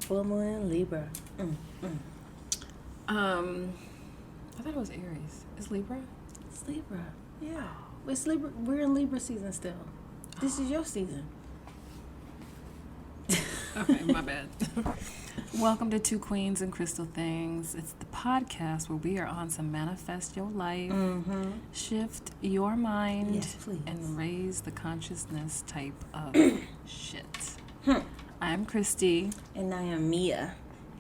Full moon in Libra. I thought it was Aries. Is Libra? It's Libra. Yeah. It's Libra. We're in Libra season still. This is your season. Okay, my bad. Welcome to Two Queens and Crystal Things. It's the podcast where we are on some manifest your life, shift your mind, yes, please, and raise the consciousness type of shit. I'm Christy. And I am Mia.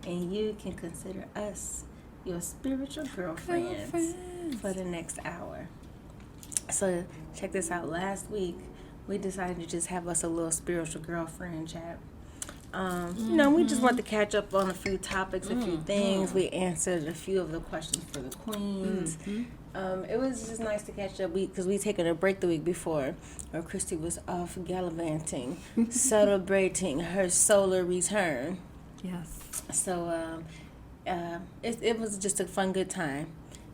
And you can consider us your spiritual girlfriends for the next hour. So check this out. Last week, we decided to just have us a little spiritual girlfriend chat. You know, we just want to catch up on a few topics, a few things. We answered a few of the questions for the queens. It was just nice to catch up because we taken a break the week before, where Christy was off gallivanting, celebrating her solar return. Yes. So it was just a fun, good time,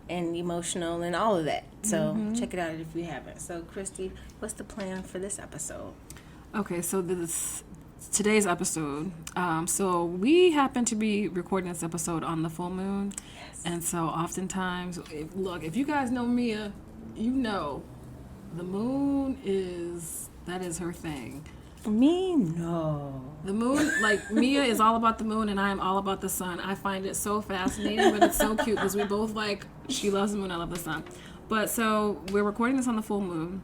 and emotional, and all of that. So check it out if you haven't. So Christy, what's the plan for this episode? Okay, so today's episode. So we happen to be recording this episode on the full moon. Yes. And so oftentimes, if you guys know Mia, you know the moon is her thing. Me? No. The moon, Mia is all about the moon and I am all about the sun. I find it so fascinating, but it's so cute because we both she loves the moon, I love the sun. But so we're recording this on the full moon.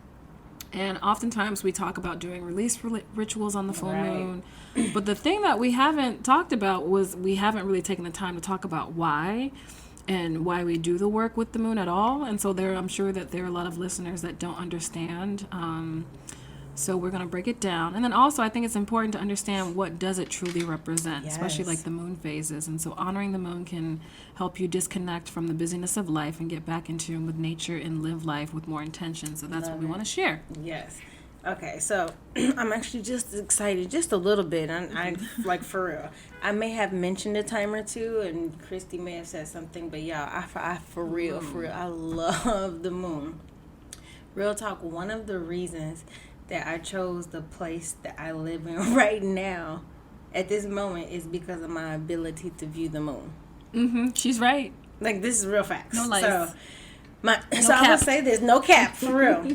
And oftentimes we talk about doing release rituals on the full moon. But the thing that we haven't talked about was we haven't really taken the time to talk about why and why we do the work with the moon at all. And so I'm sure that there are a lot of listeners that don't understand. So we're going to break it down. And then also I think it's important to understand what does it truly represent, especially like the moon phases. And so honoring the moon can help you disconnect from the busyness of life and get back in tune with nature and live life with more intention. So that's what we want to share. Yes. Okay, so I'm actually just excited, just a little bit. I for real. I may have mentioned a time or two, and Christy may have said something, but yeah, I for real, I love the moon. Real talk, one of the reasons that I chose the place that I live in right now at this moment is because of my ability to view the moon. She's right. This is real facts. No lies. So I'm going to say this, no cap, for real.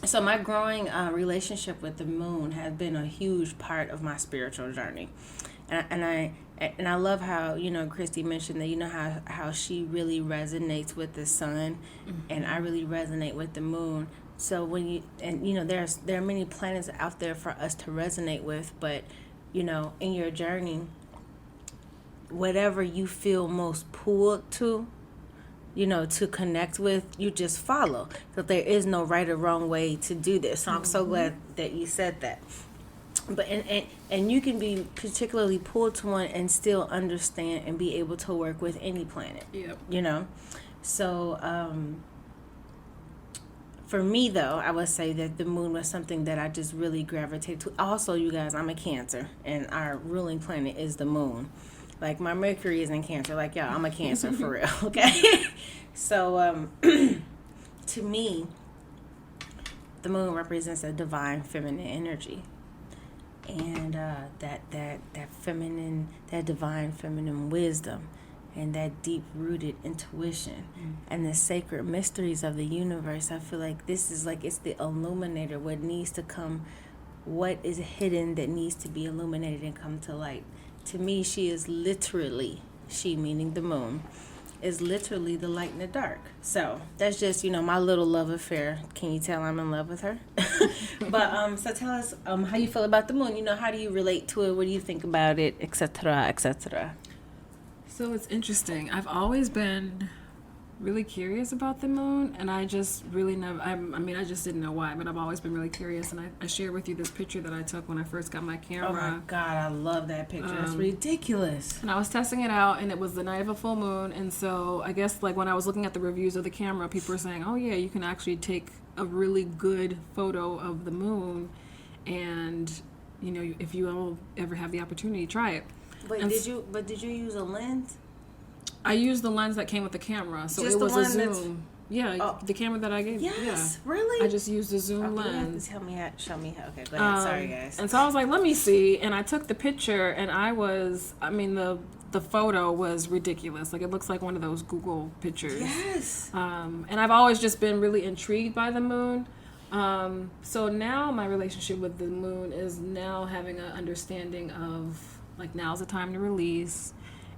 So my growing relationship with the moon has been a huge part of my spiritual journey. And I love how, Christy mentioned that, how she really resonates with the sun, and I really resonate with the moon. So there are many planets out there for us to resonate with, but, in your journey, whatever you feel most pulled to, to connect with, you just follow. So there is no right or wrong way to do this. So I'm so glad that you said that. But and you can be particularly pulled to one and still understand and be able to work with any planet. Yep. So for me, though, I would say that the moon was something that I just really gravitated to. Also, you guys, I'm a Cancer, and our ruling planet is the moon. My Mercury is in Cancer. Y'all, I'm a Cancer for real, okay? So, to me, the moon represents a divine feminine energy. And that divine feminine wisdom, and that deep-rooted intuition, and the sacred mysteries of the universe. I feel like this is it's the illuminator, what needs to come, what is hidden that needs to be illuminated and come to light. To me, she is literally, she meaning the moon, is literally the light in the dark. So that's just, my little love affair. Can you tell I'm in love with her? But so tell us how you feel about the moon. How do you relate to it? What do you think about it, etc., etc.? So it's interesting. I've always been really curious about the moon, and I just really never, I just didn't know why, but I've always been really curious, and I shared with you this picture that I took when I first got my camera. Oh my God, I love that picture. It's ridiculous. And I was testing it out, and it was the night of a full moon, and so I guess when I was looking at the reviews of the camera, people were saying, oh yeah, you can actually take a really good photo of the moon, and if you ever have the opportunity, try it. Wait, did you use a lens? I used the lens that came with the camera, so Just it was the one a zoom. Yeah, the camera that I gave you. Yes, Yeah. really? I just used a zoom You have lens. to tell me how. Show me how. Okay, go ahead. Sorry, guys. And so I was like, let me see. And I took the picture, and the photo was ridiculous. Like, it looks like one of those Google pictures. Yes. And I've always just been really intrigued by the moon. So now my relationship with the moon is now having an understanding of, like, now's the time to release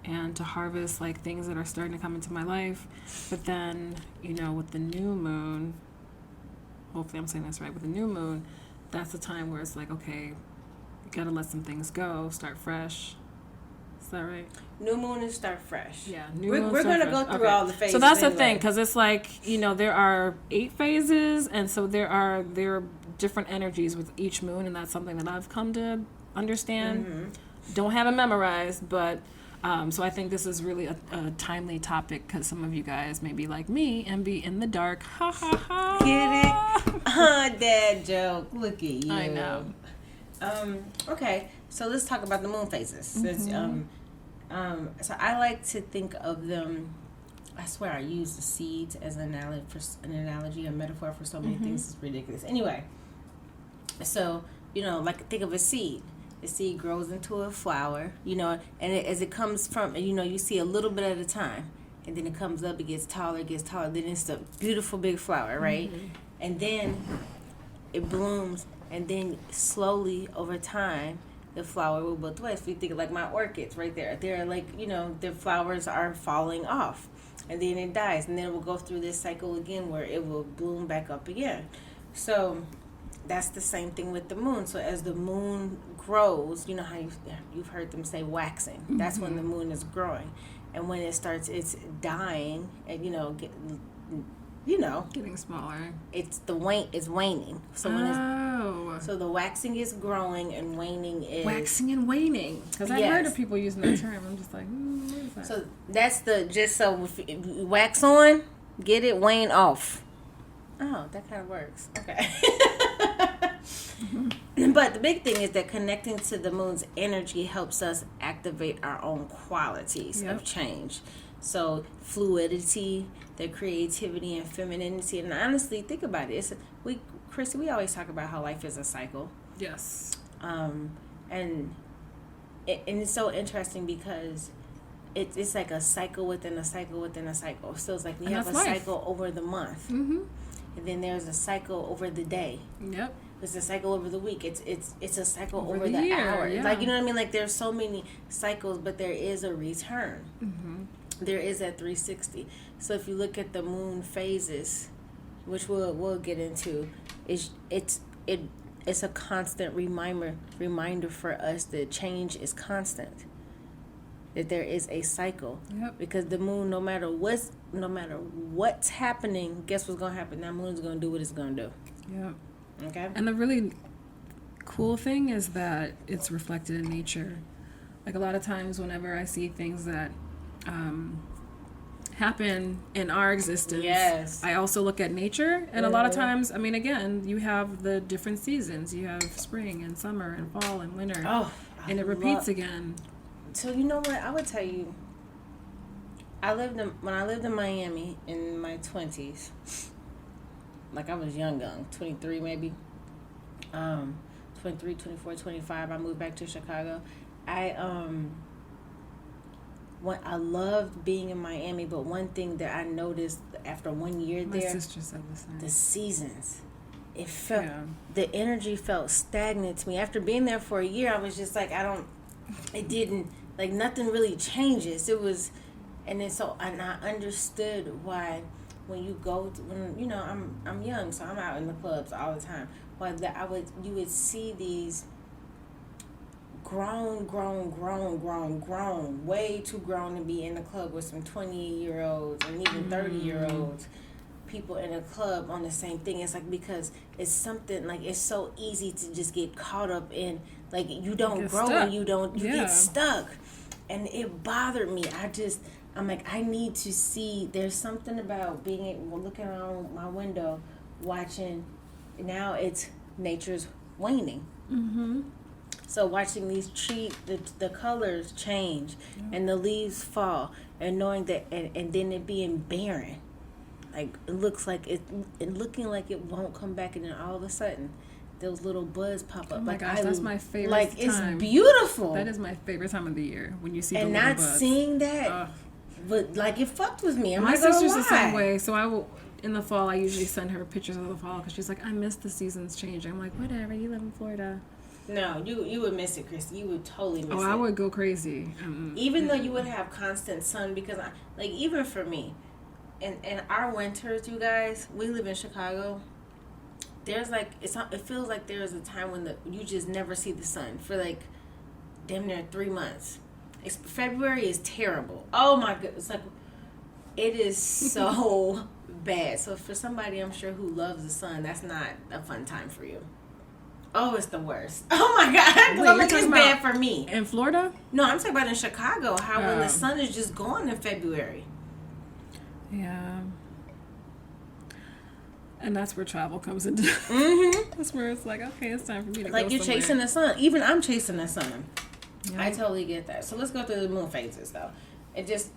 and to harvest, like, things that are starting to come into my life. But then, with the new moon, hopefully I'm saying this right, with the new moon, that's the time where it's like, okay, you gotta let some things go, start fresh. Is that right? New moon is start fresh. Yeah, we're going to go through all the phases. So that's the thing, because it's like, there are 8 phases, and so there are different energies with each moon, and that's something that I've come to understand. Mm-hmm. Don't have it memorized, but so I think this is really a timely topic, because some of you guys may be like me and be in the dark. Ha ha ha. Get it? Dad joke. Look at you. I know. Okay, so let's talk about the moon phases. Since, so I like to think of them. I swear I use the seeds as an analogy, a metaphor for so many things. It's ridiculous. Anyway, so like think of a seed. The seed grows into a flower, and as it comes from, you see a little bit at a time, and then it comes up, it gets taller, then it's a beautiful big flower, right? Mm-hmm. And then it blooms, and then slowly over time, the flower will both ways. If you think of like my orchids right there, they're like, their flowers are falling off, and then it dies, and then it will go through this cycle again where it will bloom back up again. So that's the same thing with the moon. So as the moon grows, you know how you've heard them say waxing. Mm-hmm. That's when the moon is growing, and when it starts, it's dying, and getting smaller. It's waning. So so the waxing is growing and waning is waxing and waning. Because I've heard of people using that term. I'm just like, what is that? So that's if you wax on, get it, wane off. Oh, that kind of works. Okay. But the big thing is that connecting to the moon's energy helps us activate our own qualities of change. So fluidity, the creativity and femininity. And honestly, think about it. Christy, we always talk about how life is a cycle. Yes. And it's so interesting because it's like a cycle within a cycle within a cycle. So it's like we have a cycle over the month. Mm-hmm. And then there's a cycle over the day. Yep. It's a cycle over the week. It's a cycle over the hour. Yeah. Like, you know what I mean? Like, there's so many cycles, but there is a return. Mm-hmm. There is that 360. So if you look at the moon phases, which we'll get into, it's a constant reminder for us that change is constant. That there is a cycle. Yep. Because the moon, no matter what's happening, guess what's gonna happen? That moon's gonna do what it's gonna do. Yeah. Okay. And the really cool thing is that it's reflected in nature. Like, a lot of times whenever I see things that happen in our existence, I also look at nature. And a lot of times, again, you have the different seasons. You have spring and summer and fall and winter. And it repeats again. So you know what? I would tell you, when I lived in Miami in my 20s, like I was young, 23 maybe, 23, 24, 25, I moved back to Chicago. I loved being in Miami, but one thing that I noticed after 1 year there, my sister said the same. The seasons. It felt, the energy felt stagnant to me. After being there for a year, I was just like, nothing really changes. It was, and I understood why when you go to, I'm young, so I'm out in the clubs all the time. But you would see these grown, way too grown to be in the club with some 20-year-olds and even 30-year-olds. People in a club on the same thing. It's like, because it's something like, it's so easy to just get caught up in, like, you don't grow and you get stuck, and it bothered me. I'm like, I need to see. There's something about looking around my window, watching. Now it's nature's waning. Mm-hmm. So watching these trees, the colors change, and the leaves fall, and knowing that, and then it being barren. like it looks like it looking like it won't come back, and then all of a sudden those little buds pop up. Oh my like gosh, that's my favorite like time. It's beautiful. That is my favorite time of the year, when you see the and little not buds. Seeing that, but like it fucked with me. My sister's the same way, so I will. In the fall, I usually send her pictures of the fall because she's like, I miss the seasons changing. I'm like, whatever, you live in Florida. No, you would miss it, Christy. You would totally miss it. Oh, I would go crazy. Even though you would have constant sun, because like even for me, in our winters, you guys, we live in Chicago. There's like it feels like there is a time when you just never see the sun for like damn near 3 months. February is terrible. Oh my goodness, like it is so bad. So for somebody, I'm sure, who loves the sun, that's not a fun time for you. Oh, it's the worst. Oh my God, because I'm like, it's bad for me. In Florida? No, I'm talking about in Chicago. How when the sun is just gone in February. Yeah. And that's where travel comes into. That's where it's like, okay, it's time for me to like go you're somewhere. chasing the sun. Even I'm chasing the sun. Yeah. I totally get that. So let's go through the moon phases, though, and just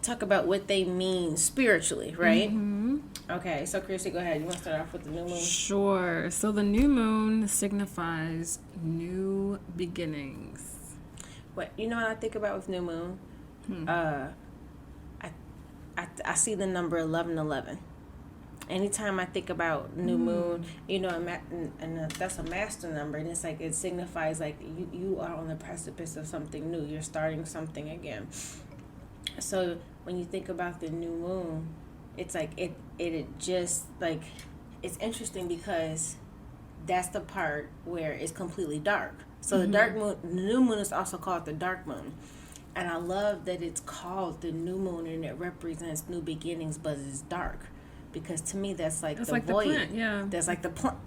talk about what they mean spiritually, right? Mm-hmm. Okay, so Chrissy, go ahead. You want to start off with the new moon? Sure. So the new moon signifies new beginnings. What you know what I think about with new moon? I see the number 1111. Anytime I think about new moon, you know, and that's a master number, and it's like it signifies like you are on the precipice of something new. You're starting something again. So when you think about the new moon, it's like it just like it's interesting because that's the part where it's completely dark. So the dark moon, the new moon is also called the dark moon. And I love that it's called the new moon and it represents new beginnings, but it's dark. Because to me, that's like the void. The plant, yeah. That's like the plant,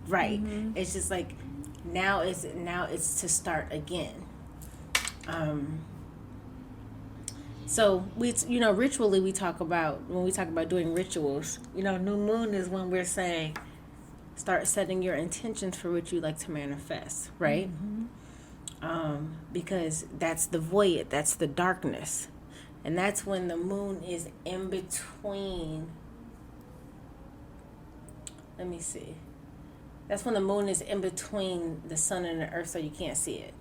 right? It's just like now it's to start again. So ritually we talk about when we talk about doing rituals. New moon is when we're saying start setting your intentions for what you like to manifest, right? Because that's the void, that's the darkness, and that's when the moon is in between. Let me see. That's when the moon is in between the sun and the earth, so you can't see it.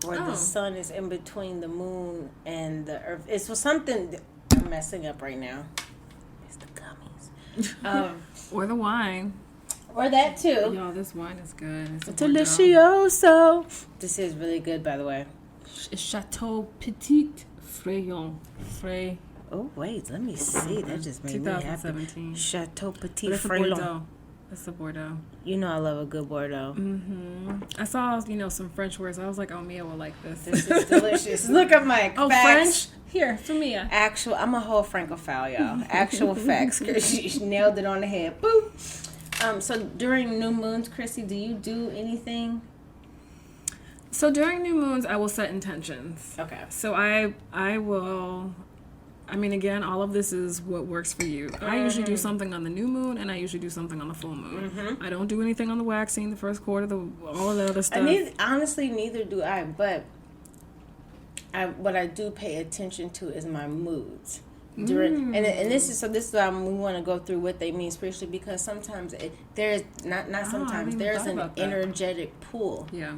Or the sun is in between the moon and the earth. It's for something I'm messing up right now. It's the gummies. Or the wine. Or that too. Y'all, this wine is good. It's Delicioso. This is really good, by the way. Chateau Petit Frayon. Oh, wait, let me see. That just made me happy. 2017. Chateau Petit Frayon. It's a Bordeaux. You know I love a good Bordeaux. I saw, some French words. I was like, oh, Mia will like this. This is delicious. Look at my facts. French? Here, for Mia. I'm a whole Francophile, y'all. Actual facts. She nailed it on the head. Boop. So during new moons, Chrissy, do you do anything? So during new moons, I will set intentions. Okay. So I will... again, all of this is what works for you. I usually do something on the new moon, and I usually do something on the full moon. I don't do anything on the waxing, the first quarter, all of the other stuff. Honestly, neither do I. But what I do pay attention to is my moods. And this is why we want to go through what they mean spiritually, because sometimes there's an energetic pull. Yeah.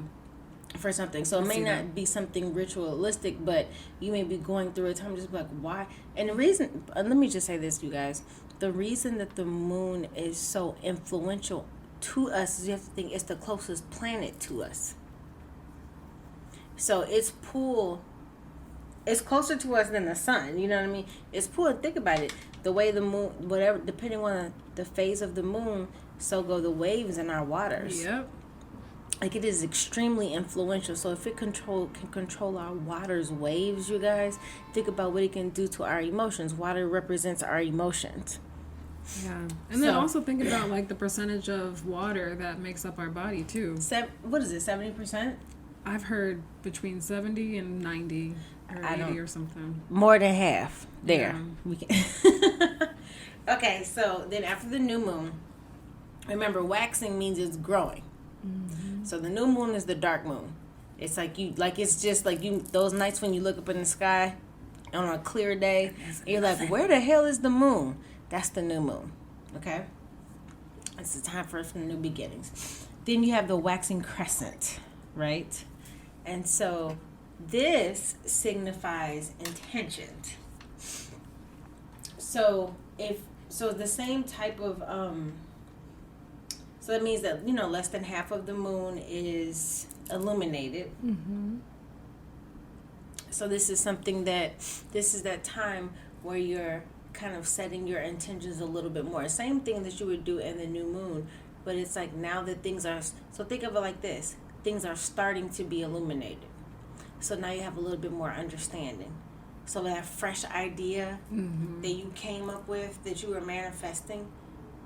For something, so it may not be something ritualistic, but you may be going through a time just like, why? And the reason, let me just say this, you guys, the reason that the moon is so influential to us is you have to think it's the closest planet to us. So its pull is closer to us than the sun. You know what I mean? Its pull. Think about it. The way the moon, whatever, depending on the phase of the moon, so go the waves in our waters. Yep. Like, it is extremely influential. So if it can control our water's waves, you guys, think about what it can do to our emotions. Water represents our emotions. Yeah. And then also think about, like, the percentage of water that makes up our body, too. What is it, 70%? I've heard between 70 and 90 or 80 or something. More than half. There. Yeah. We can. Okay, so then after the new moon, remember, waxing means it's growing. So the new moon is the dark moon. It's like it's just like those nights when you look up in the sky on a clear day. And you're like, where the hell is the moon? That's the new moon. Okay? It's the time for new beginnings. Then you have the waxing crescent, right? And so this signifies intention. So the same type of so that means that, you know, less than half of the moon is illuminated. Mm-hmm. So this is that time where you're kind of setting your intentions a little bit more. Same thing that you would do in the new moon, but it's like now that things are, so think of it like this, things are starting to be illuminated. So now you have a little bit more understanding. So that fresh idea that you came up with, that you were manifesting,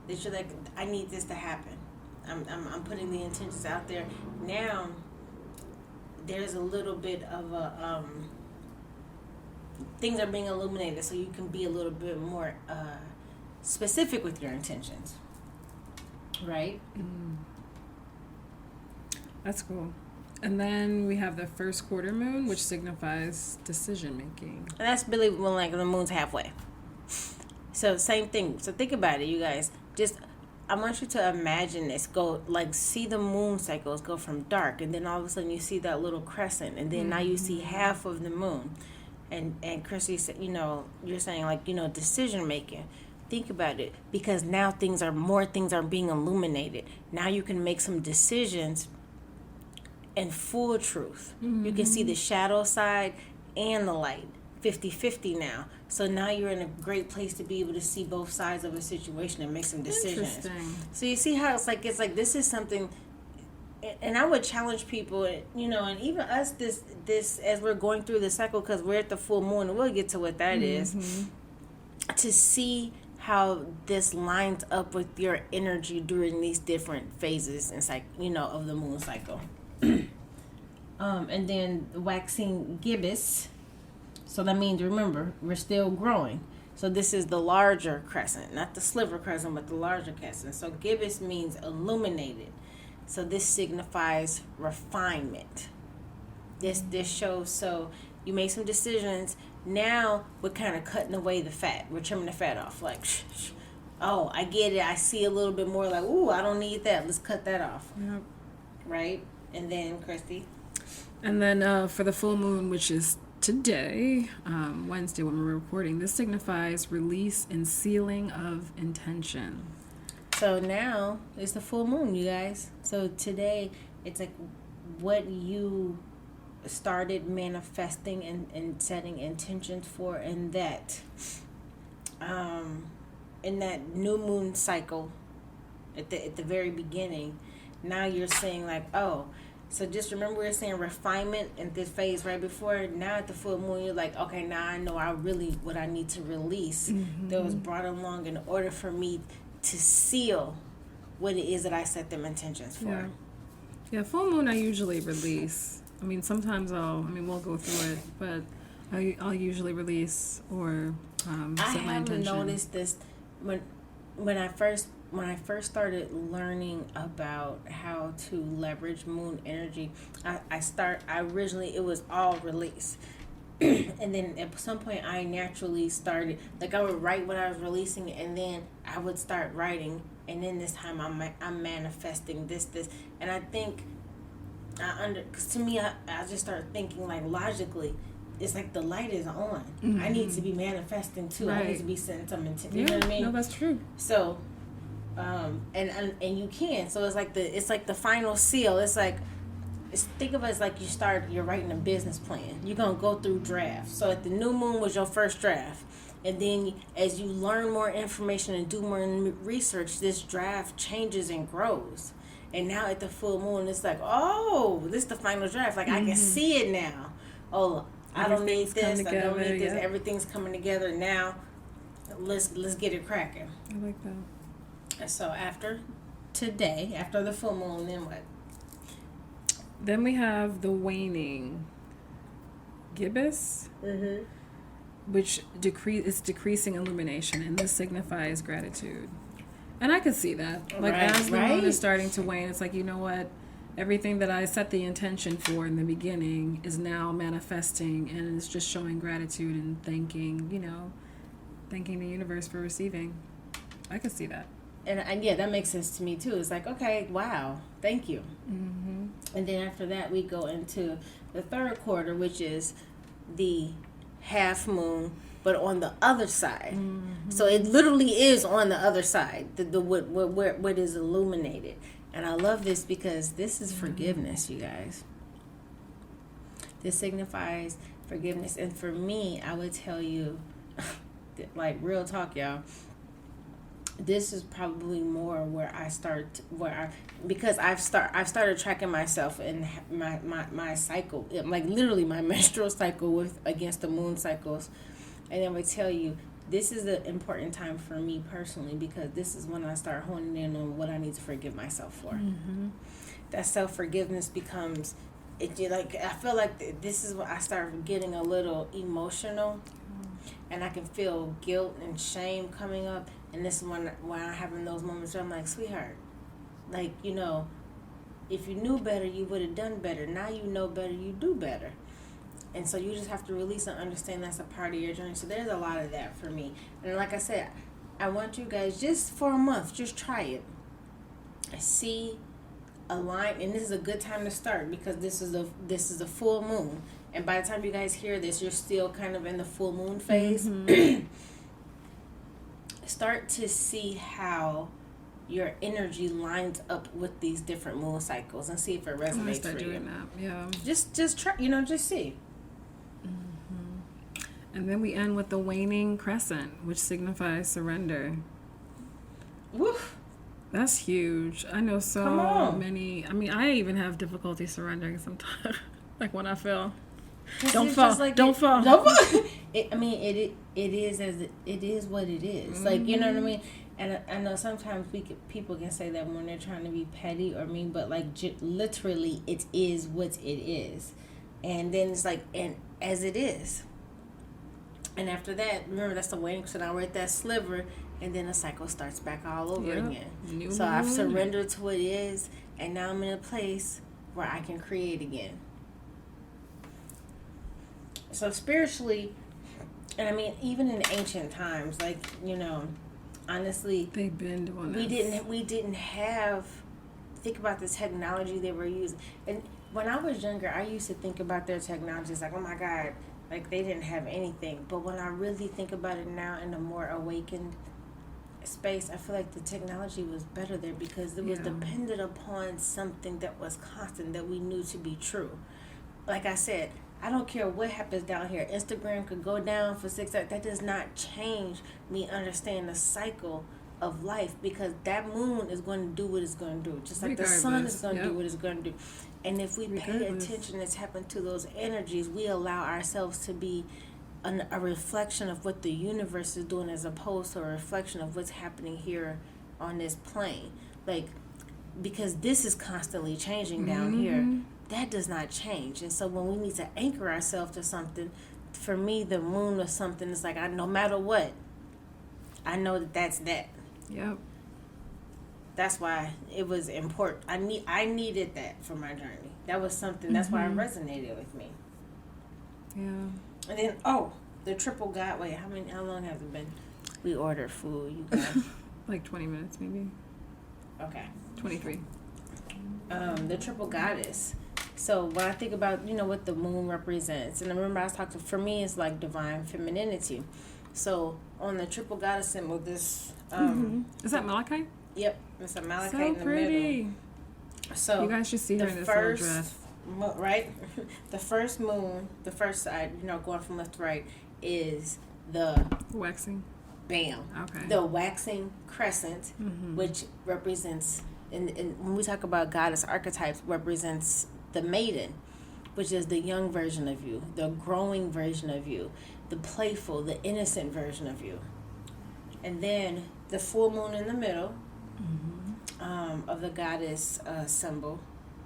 that you're like, I need this to happen. I'm putting the intentions out there. Now there's a little bit of a things are being illuminated, so you can be a little bit more specific with your intentions, right? That's cool. And then we have the first quarter moon, which signifies decision making. And that's really when like the moon's halfway. So same thing. So think about it, you guys. Just I want you to imagine this. Go like see the moon cycles go from dark, and then all of a sudden you see that little crescent, and then now you see half of the moon. And Chrissy said, you know, you're saying like, you know, decision making. Think about it, because now more things are being illuminated. Now you can make some decisions in full truth. You can see the shadow side and the light 50-50 now. So now you're in a great place to be able to see both sides of a situation and make some decisions. Interesting. So you see how it's like this is something, and I would challenge people, you know, and even us this as we're going through the cycle, because we're at the full moon, and we'll get to what that is, to see how this lines up with your energy during these different phases and of the moon cycle. And then waxing gibbous. So that means, remember, we're still growing. So this is the larger crescent, not the sliver crescent, but the larger crescent. So gibbous means illuminated. So this signifies refinement. This shows, so you make some decisions. Now we're kind of cutting away the fat. We're trimming the fat off. Like, oh, I get it. I see a little bit more like, ooh, I don't need that. Let's cut that off. Yep. Right? And then, Christy? And then for the full moon, which is today, Wednesday when we're recording, this signifies release and sealing of intention. So now it's the full moon, you guys. So today, it's like what you started manifesting and setting intentions for in that new moon cycle at the very beginning. Now you're saying like, oh, so just remember we were saying refinement in this phase right before. Now at the full moon, you're like, okay, now I know what I need to release that was brought along in order for me to seal what it is that I set them intentions for. Yeah, full moon I usually release. I mean, sometimes we'll go through it, but I'll usually release or set my intention. I noticed this when I first started learning about how to leverage moon energy. I originally it was all release. And then at some point I naturally started, like I would write what I was releasing, and then I would start writing, and then this time I'm manifesting this, and I think because to me I just started thinking like logically, it's like the light is on. I need to be manifesting too. Right. I need to be setting some intention. You know what I mean? No, that's true. So, and you can. So it's like the final seal. It's like. Think of it as like you're writing a business plan. You're going to go through drafts. So at the new moon was your first draft. And then as you learn more information and do more research, this draft changes and grows. And now at the full moon, it's like, oh, this is the final draft. Like I can see it now. Oh, I don't need this. I don't need this. Everything's coming together now. Let's get it cracking. I like that. And so after today, after the full moon, then what? Then we have the waning gibbous, which is decreasing illumination, and this signifies gratitude. And I could see that. Like as the moon is starting to wane, it's like, you know what? everything that I set the intention for in the beginning is now manifesting, and it's just showing gratitude and thanking the universe for receiving. I could see that. And yeah, that makes sense to me too. It's like, okay, wow, thank you. Mm-hmm. And then after that, we go into the third quarter, which is the half moon, but on the other side. Mm-hmm. So it literally is on the other side, what is illuminated. And I love this because this is forgiveness, you guys. This signifies forgiveness. And for me, I would tell you, like real talk, y'all, this is probably more where because I've started tracking myself and my cycle, like literally my menstrual cycle against the moon cycles. And I would tell you, this is an important time for me personally, because this is when I start honing in on what I need to forgive myself for. Mm-hmm. That self-forgiveness becomes, I feel like this is when I start getting a little emotional, and I can feel guilt and shame coming up. And this is when I'm having those moments where I'm like, sweetheart, like, if you knew better, you would have done better. Now you know better, you do better. And so you just have to release and understand that's a part of your journey. So there's a lot of that for me. And like I said, I want you guys, just for a month, just try it. See, align, and this is a good time to start, because this is a full moon. And by the time you guys hear this, you're still kind of in the full moon phase. Mm-hmm. Start to see how your energy lines up with these different moon cycles, and see if it resonates for you. That. Yeah. Just try, just see. Mm-hmm. And then we end with the waning crescent, which signifies surrender. Woof. That's huge. I know so many. I mean, I even have difficulty surrendering sometimes. Like when I feel. Don't fall. Don't fall. It is what it is. Mm-hmm. Like, you know what I mean? And I know sometimes people can say that when they're trying to be petty or mean, but like literally, it is what it is. And then it's like, and as it is. And after that, remember, that's the waning. So now we're at that sliver, and then the cycle starts back all over again. So I've surrendered to what it is, and now I'm in a place where I can create again. So spiritually, and I mean, even in ancient times, like, honestly, they've been doing we didn't have, think about the technology they were using. And when I was younger, I used to think about their technology as like, oh my God, like they didn't have anything. But when I really think about it now in a more awakened space, I feel like the technology was better there, because it was dependent upon something that was constant, that we knew to be true. Like I said, I don't care what happens down here. Instagram could go down for 6 hours. That does not change me understanding the cycle of life, because that moon is going to do what it's going to do. Just like the sun is going to do what it's going to do. And if we pay attention and tap into those energies, we allow ourselves to be a reflection of what the universe is doing, as opposed to a reflection of what's happening here on this plane. Like, because this is constantly changing down here. That does not change. And so when we need to anchor ourselves to something, for me, the moon or something is like, no matter what, I know that's that. Yep. That's why it was important. I needed that for my journey. That was something, that's why it resonated with me. Yeah. And then, the triple God, wait, how long has it been? We ordered food, you guys. Like 20 minutes, maybe. Okay. 23. The triple goddess. So when I think about, what the moon represents, and I remember I was talking, for me, it's like divine femininity. So on the triple goddess symbol, this... Is that malachite? Yep, it's a malachite so in the pretty. middle. So you guys should see her in this little dress. Right? The first moon, the first side, going from left to right, is the... waxing. Bam. Okay. The waxing crescent, which represents... And when we talk about goddess archetypes, represents the maiden, which is the young version of you, the growing version of you, the playful, the innocent version of you. And then the full moon in the middle of the goddess symbol,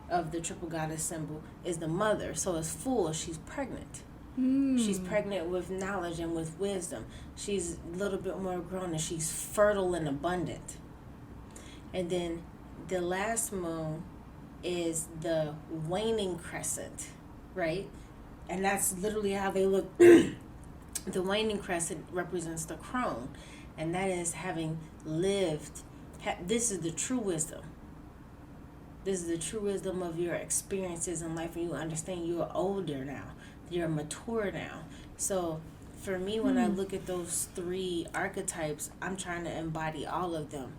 of the triple goddess symbol, is the mother. So it's full, she's pregnant. She's pregnant with knowledge and with wisdom. She's a little bit more grown, and she's fertile and abundant. And then the last moon is the waning crescent, right? And that's literally how they look. The waning crescent represents the crone, and that is having lived. This is the true wisdom. This is the true wisdom of your experiences in life, and you understand you're older now. You're mature now. So for me, when I look at those 3 archetypes, I'm trying to embody all of them.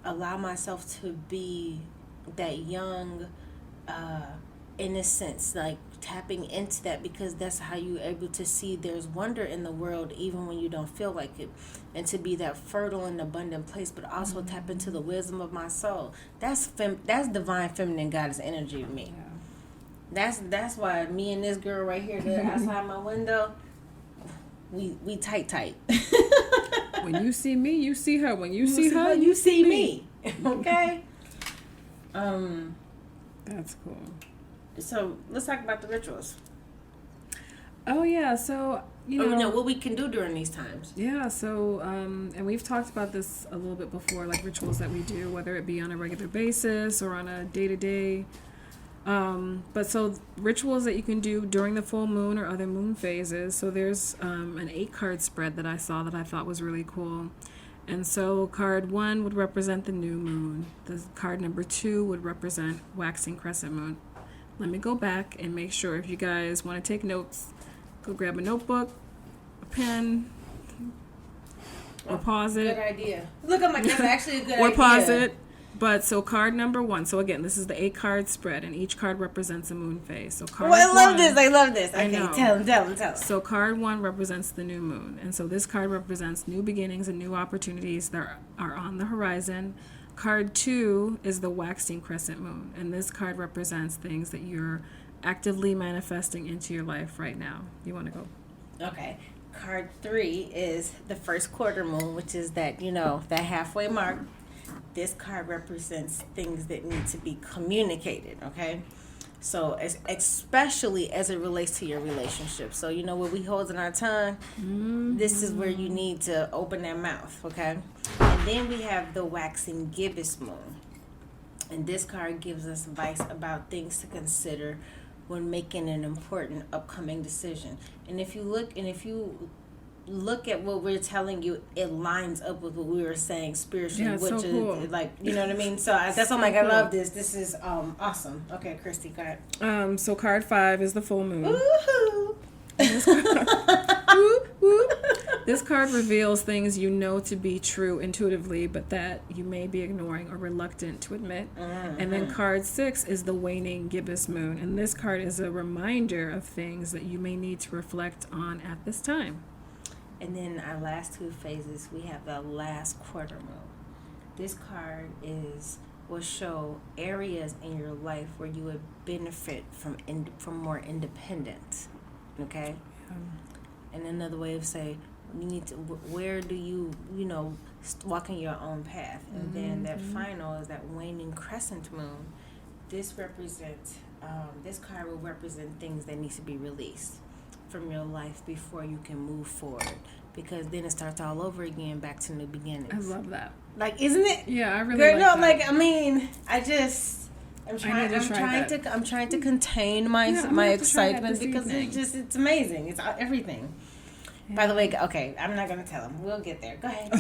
Allow myself to be that young, innocence, like tapping into that, because that's how you're able to see there's wonder in the world even when you don't feel like it, and to be that fertile and abundant place, but also tap into the wisdom of my soul. That's divine feminine goddess energy to me. That's why me and this girl right here that outside my window, we tight. When you see me, you see her. When you see her, you see me. Okay. That's cool. So let's talk about the rituals. Oh yeah, so what we can do during these times. Yeah, so and we've talked about this a little bit before, like rituals that we do, whether it be on a regular basis or on a day-to-day. But so rituals that you can do during the full moon or other moon phases. So there's an 8-card spread that I saw that I thought was really cool. And so card 1 would represent the new moon. The card number 2 would represent waxing crescent moon. Let me go back and make sure, if you guys want to take notes, go grab a notebook, a pen, or pause it. Good idea. Look, I'm like, that's actually a good idea. Or pause it. But so card number 1. So again, this is the 8-card spread, and each card represents a moon phase. So card I love this. I Okay, know. tell them. So card 1 represents the new moon, and so this card represents new beginnings and new opportunities that are on the horizon. Card 2 is the waxing crescent moon, and this card represents things that you're actively manifesting into your life right now. You want to go? Okay. Card 3 is the first quarter moon, which is that, that halfway mark. This card represents things that need to be communicated, okay? So especially as it relates to your relationship. So what we hold in our tongue, this is where you need to open that mouth, okay? And then we have the waxing gibbous moon. And this card gives us advice about things to consider when making an important upcoming decision. And if you look at what we're telling you, it lines up with what we were saying spiritually, which is cool. like, you know what I mean? So that's why I'm like, I love this. This is awesome. Okay, Christy, go ahead. So card 5 is the full moon. Woohoo! This card reveals things you know to be true intuitively, but that you may be ignoring or reluctant to admit. Mm-hmm. And then card 6 is the waning gibbous moon, and this card is a reminder of things that you may need to reflect on at this time. And then our last 2 phases, we have the last quarter moon. This card will show areas in your life where you would benefit from more independence. Okay? And another way of saying, you need to, where do you walk in your own path? And then that final is that waning crescent moon. This represents, this card will represent things that need to be released from your life before you can move forward, because then it starts all over again, back to new beginnings. I love that. Like, isn't it? Yeah, I really like that. I'm trying to contain my excitement because it's amazing. It's everything. Yeah. By the way, okay, I'm not going to tell him. We'll get there. Go ahead.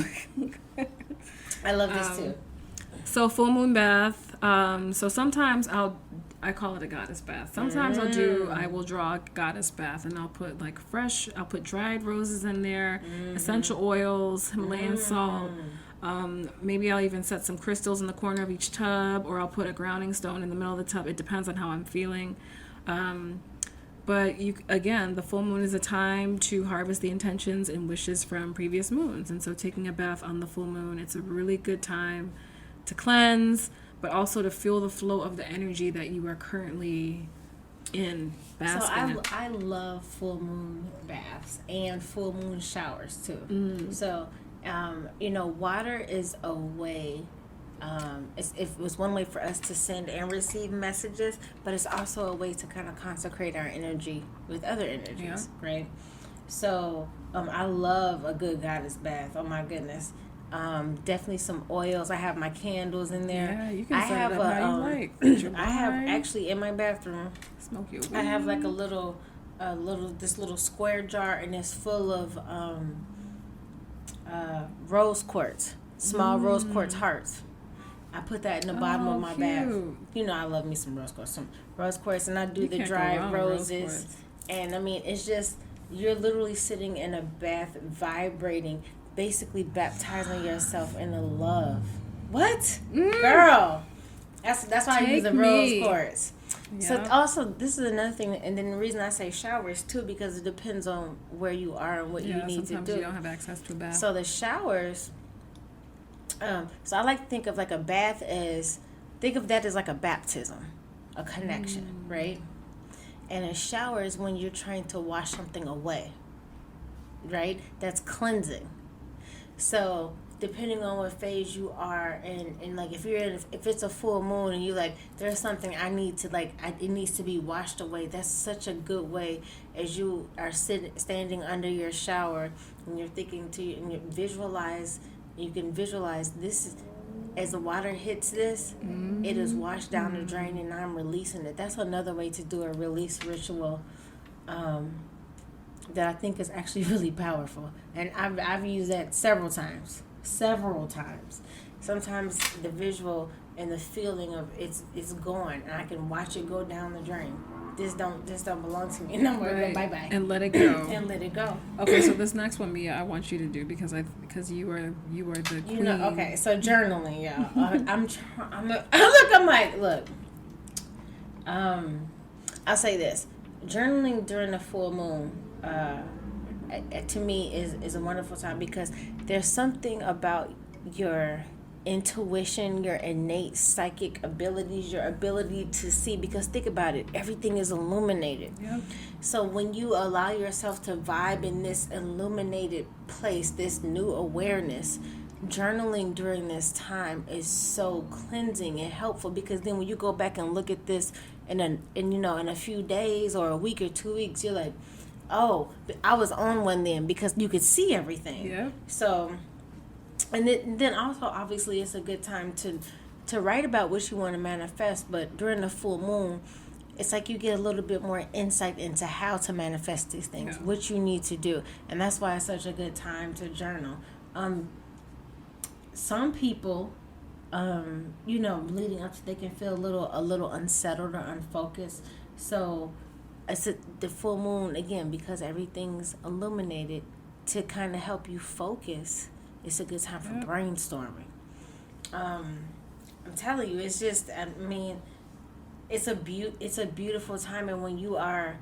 I love this too. So full moon bath. So sometimes I call it a goddess bath. Sometimes I will draw a goddess bath, and I'll put I'll put dried roses in there, essential oils, Himalayan salt. Maybe I'll even set some crystals in the corner of each tub, or I'll put a grounding stone in the middle of the tub. It depends on how I'm feeling. But the full moon is a time to harvest the intentions and wishes from previous moons. And so taking a bath on the full moon, it's a really good time to cleanse, but also to feel the flow of the energy that you are currently in, basking in. I love full moon baths and full moon showers too. So, water is a way, it was one way for us to send and receive messages, but it's also a way to kind of consecrate our energy with other energies, right? So, I love a good goddess bath. Oh my goodness. Definitely some oils. I have my candles in there. Yeah, you can I set have it up how you like. I have actually in my bathroom. Smoke your weed. I have like a little square jar, and it's full of rose quartz, small rose quartz hearts. I put that in the bottom of my bath. You know, I love me some rose quartz, and I do the dried roses. And I mean, it's just, you're literally sitting in a bath, vibrating, basically baptizing yourself in the love. What, girl? That's why I use the rose quartz. Yep. So also, this is another thing, and then the reason I say showers too, because it depends on where you are and what you need to do. Sometimes you don't have access to a bath. So the showers. So I like to think of like a bath as, think of that as like a baptism, a connection, right? And a shower is when you're trying to wash something away, right? That's cleansing. So depending on what phase you are in, and like if it's a full moon and you like, there's something I need to it needs to be washed away. That's such a good way, as you are standing under your shower and you're thinking and you can visualize this is, as the water hits this, it is washed down the drain and I'm releasing it. That's another way to do a release ritual that I think is actually really powerful. And I've used that several times. Sometimes the visual and the feeling of it's gone, and I can watch it go down the drain. This don't belong to me no more. Right. Bye bye. And let it go. And let it go. Okay, so this next one, Mia, I want you to do because you are the queen. Okay, so journaling, y'all. I'll say this: journaling during the full moon, to me is a wonderful time, because there's something about your intuition, your innate psychic abilities, your ability to see, because think about it, everything is illuminated. Yep. So when you allow yourself to vibe in this illuminated place, this new awareness, journaling during this time is so cleansing and helpful, because then when you go back and look at this in a few days or a week or 2 weeks, you're like, oh, I was on one then, because you could see everything. Yeah. So, and then also, obviously, it's a good time to write about what you want to manifest. But during the full moon, it's like you get a little bit more insight into how to manifest these things, what you need to do. And that's why it's such a good time to journal. Some people, leading up to, they can feel a little unsettled or unfocused. So it's the full moon, again, because everything's illuminated, to kind of help you focus. It's a good time for brainstorming. I'm telling you, it's just, I mean, it's a beautiful time. And when you are,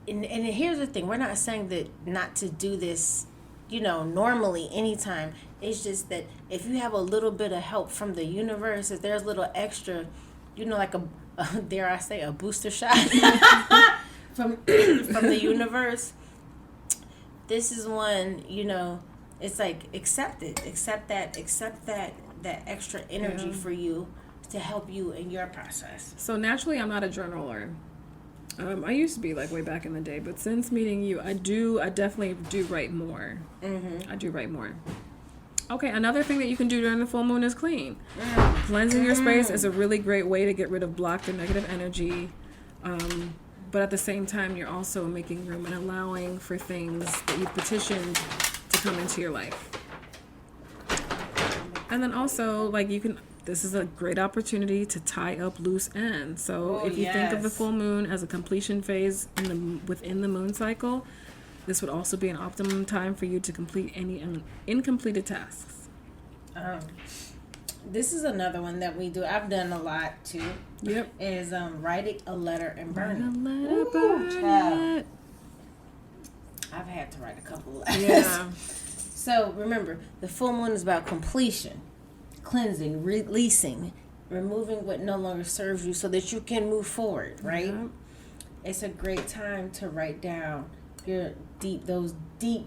and here's the thing, we're not saying that not to do this, normally anytime. It's just that if you have a little bit of help from the universe, if there's a little extra, like dare I say, a booster shot from the universe, this is one, it's like accept that extra energy for you to help you in your process. So naturally, I'm not a journaler. I used to be, like, way back in the day, but since meeting you, I definitely do write more. Mm-hmm. I do write more. Okay, another thing that you can do during the full moon is clean. Cleansing your space is a really great way to get rid of blocked or negative energy. But at the same time, you're also making room and allowing for things that you've petitioned to come into your life. And then also, like, this is a great opportunity to tie up loose ends. So if you think of the full moon as a completion phase within the moon cycle, this would also be an optimum time for you to complete any incompleted tasks. This is another one that we do. I've done a lot too. Yep. Is writing a letter and burning. Burn it. I've had to write a couple of letters. Yeah. So remember, the full moon is about completion, cleansing, releasing, removing what no longer serves you so that you can move forward, right? Yep. It's a great time to write down those deep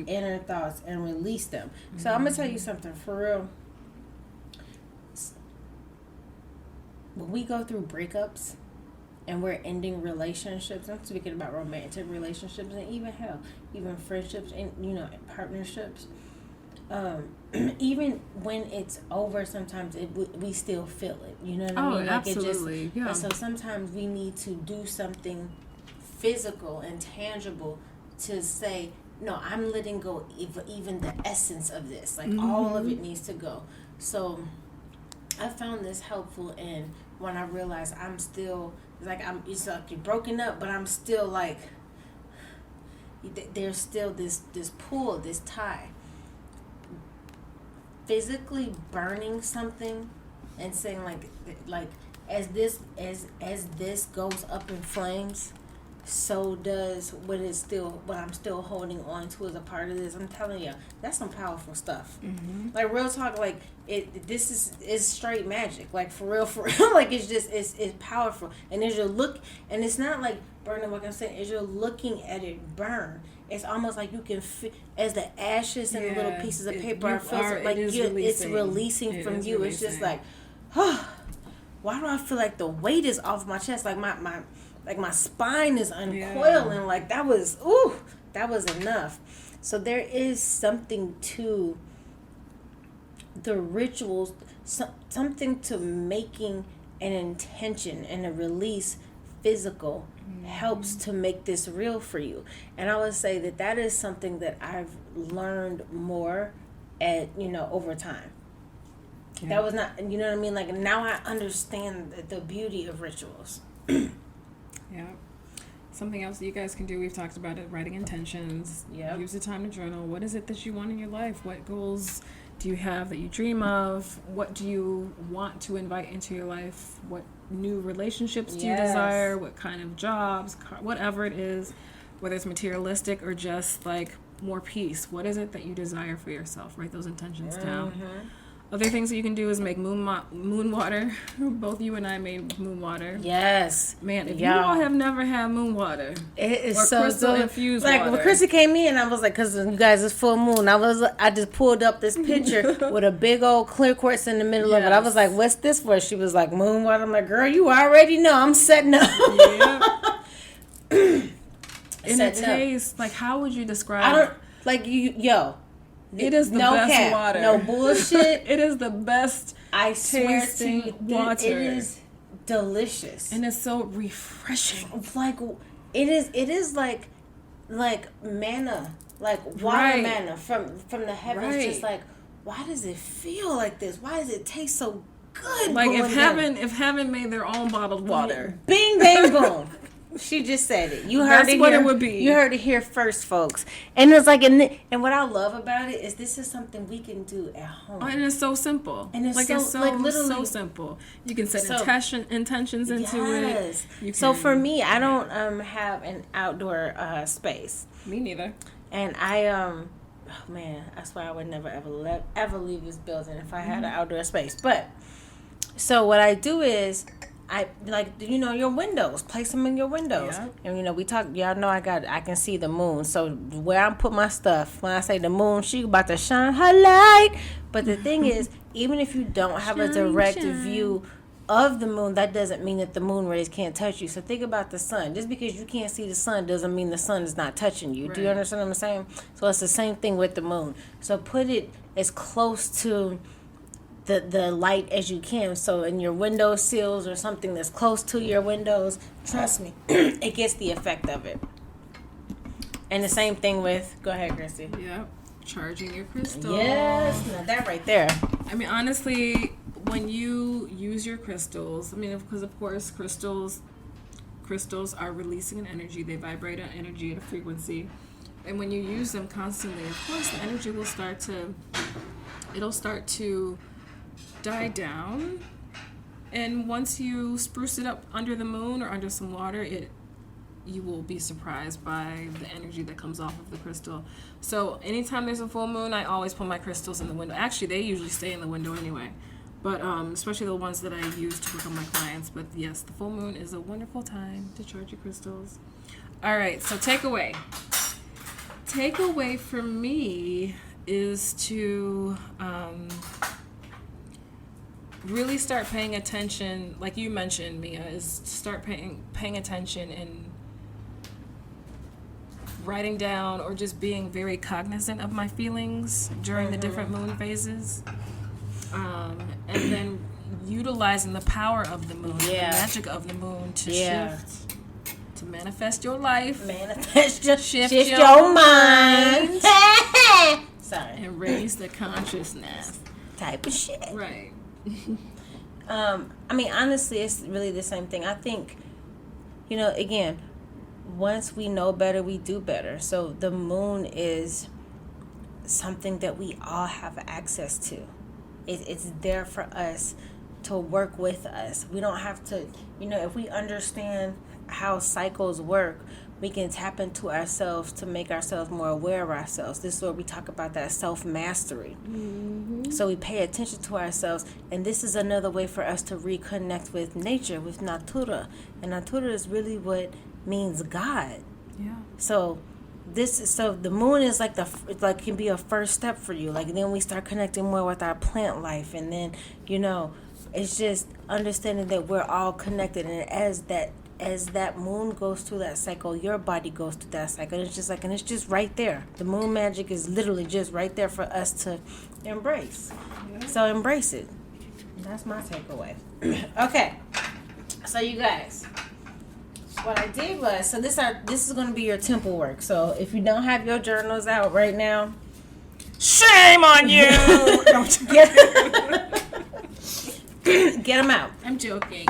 inner thoughts and release them. Mm-hmm. So I'm gonna tell you something for real. When we go through breakups and we're ending relationships, I'm speaking about romantic relationships and even friendships and partnerships, even when it's over, sometimes we still feel it. You know what I mean? Like Absolutely. Yeah. And so sometimes we need to do something physical and tangible to say, no, I'm letting go even the essence of this. Like all of it needs to go. So I found this helpful, and when I realized I'm still it's like you're broken up, but I'm still like there's still this pull, this tie. Physically burning something and saying like as this goes up in flames, so does what I'm still holding on to as a part of this. I'm telling you, that's some powerful stuff. Like real talk, like this is straight magic. Like for real. Like it's powerful. And as you look, and it's not like burning. Like I'm saying, as you're looking at it burn, it's almost like you can feel as the ashes and the little pieces of paper it's releasing from you. It's just like, why do I feel like the weight is off my chest? Like my spine is uncoiling. Like that was enough. So there is something to the rituals, something to making an intention and a release physical helps to make this real for you. And I would say that is something that I've learned more over time. Yeah. That was not, you know what I mean? Like now I understand the beauty of rituals. Yeah. Something else that you guys can do, we've talked about it, writing intentions. Yep. Use the time to journal. What is it that you want in your life? What goals do you have that you dream of? What do you want to invite into your life? What new relationships do you desire? What kind of jobs? Whatever it is, whether it's materialistic or just like more peace. What is it that you desire for yourself? Write those intentions down. Other things that you can do is make moon water. Both you and I made moon water. Yes. Man, if you all have never had moon water. It is or so crystal good. Infused like water. when Chrissy came in, I was like, because you guys, it's full moon. I just pulled up this picture with a big old clear quartz in the middle of it. I was like, what's this for? She was like, moon water. I'm like, girl, you already know. I'm setting up. Yeah. And it tastes, like, how would you describe it? Like, it is the best water. No bullshit. It is the best I swear to you, water. It is delicious. And it's so refreshing. Like it is like manna, like water manna from the heavens. Just like, why does it feel like this? Why does it taste so good? Like if heaven made their own bottled water. Bing bang boom. She just said it. You heard That's what it would be. You heard it here first, folks. And it's like, and what I love about it is this is something we can do at home. Oh, and it's so simple. And it's literally so simple. You can set intentions into it. So for me, I don't have an outdoor space. Me neither. And I oh man, I swear I would never ever leave this building if I had an outdoor space. But so what I do is, I like, your windows. Place them in your windows. Yeah. And we talk. Y'all know I can see the moon. So where I put my stuff, when I say the moon, she about to shine her light. But the thing is, even if you don't have a direct view of the moon, that doesn't mean that the moon rays can't touch you. So think about the sun. Just because you can't see the sun doesn't mean the sun is not touching you. Right. Do you understand what I'm saying? So it's the same thing with the moon. So put it as close to the light as you can. So in your window sills or something that's close to your windows, trust me, it gets the effect of it. And the same thing with, go ahead, Chrissy. Yep, charging your crystals. Yes, now that right there. I mean, honestly, when you use your crystals, because of course crystals are releasing an energy. They vibrate an energy at a frequency. And when you use them constantly, of course, the energy will start to die down, and once you spruce it up under the moon or under some water, you will be surprised by the energy that comes off of the crystal. So anytime there's a full moon, I always put my crystals in the window. Actually, they usually stay in the window anyway, but especially the ones that I use to work on my clients. But yes, the full moon is a wonderful time to charge your crystals. All right, so takeaway for me is to really start paying attention, like you mentioned, Mia, is start paying attention and writing down or just being very cognizant of my feelings during the different moon phases. And then utilizing the power of the moon, the magic of the moon to shift, to manifest your life. Shift your mind. Sorry. And raise the consciousness. Type of shit. Right. I mean, honestly, it's really the same thing. I think, again, once we know better, we do better. So the moon is something that we all have access to. It's there for us to work with us. We don't have to, if we understand how cycles work, we can tap into ourselves to make ourselves more aware of ourselves. This is where we talk about that self-mastery. Mm-hmm. So we pay attention to ourselves. And this is another way for us to reconnect with nature, with natura. And natura is really what means God. Yeah. So the moon is can be a first step for you. Like, then we start connecting more with our plant life. And then, it's just understanding that we're all connected. And as that moon goes through that cycle, your body goes through that cycle. And it's just right there. The moon magic is literally just right there for us to embrace. Yeah. So embrace it. That's my takeaway. Okay. So you guys, what I did was, this is going to be your temple work. So if you don't have your journals out right now, shame on you. Get them out. I'm joking.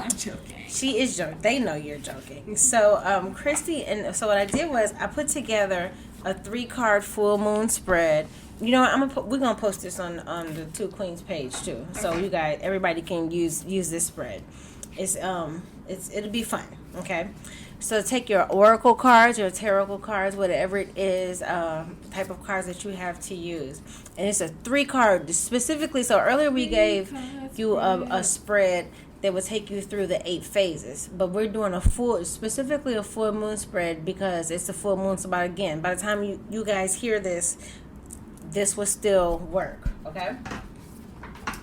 She is joking. They know you're joking. So, Christy, so what I did was I put together a 3-card full moon spread. We're gonna post this on the Two Queens page too. So you guys, everybody can use this spread. It'll be fun. Okay. So take your oracle cards, your tarot cards, whatever it is, type of cards that you have to use. And it's a 3-card specifically. So earlier we gave you a spread that would take you through the 8 phases. But we're doing specifically a full moon spread because it's a full moon. So by the time you guys hear this will still work. Okay?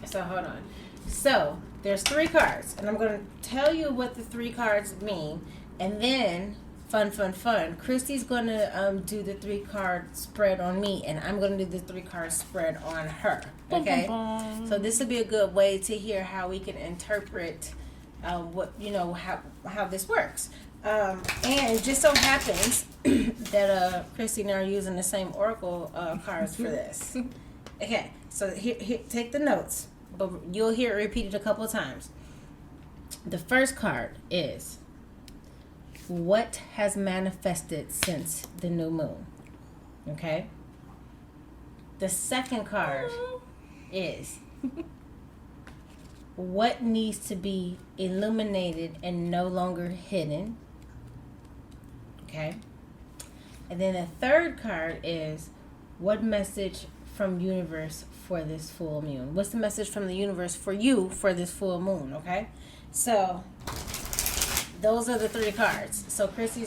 So hold on. So there's 3 cards. And I'm going to tell you what the 3 cards mean. And then, fun. Christy's going to do the 3-card spread on me, and I'm going to do the 3-card spread on her. Okay? So this will be a good way to hear how we can interpret how this works. And it just so happens that Christy and I are using the same oracle cards for this. Okay, so here, take the notes, but you'll hear it repeated a couple of times. The first card is, what has manifested since the new moon? Okay. The second card is, what needs to be illuminated and no longer hidden? Okay. And then the third card is, what message from universe for this full moon? What's the message from the universe for you for this full moon? Okay. So those are the 3 cards. So Christy,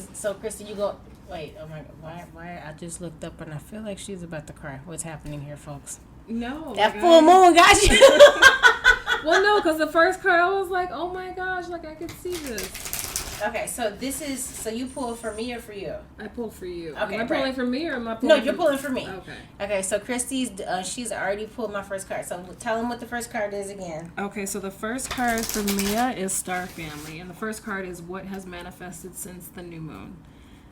you go. Wait, oh my God, why? I just looked up and I feel like she's about to cry. What's happening here, folks? No. That full moon got you. Well, no, because the first card, I was like, oh my gosh, like I could see this. Okay, so you pulled for me or for you? I pulled for you. Okay, am I pulling for me or am I pulling? No, you're pulling for me. Okay. Okay, so Christy's she's already pulled my first card. So tell them what the first card is again. Okay, so the first card for Mia is Star Family, and the first card is what has manifested since the new moon.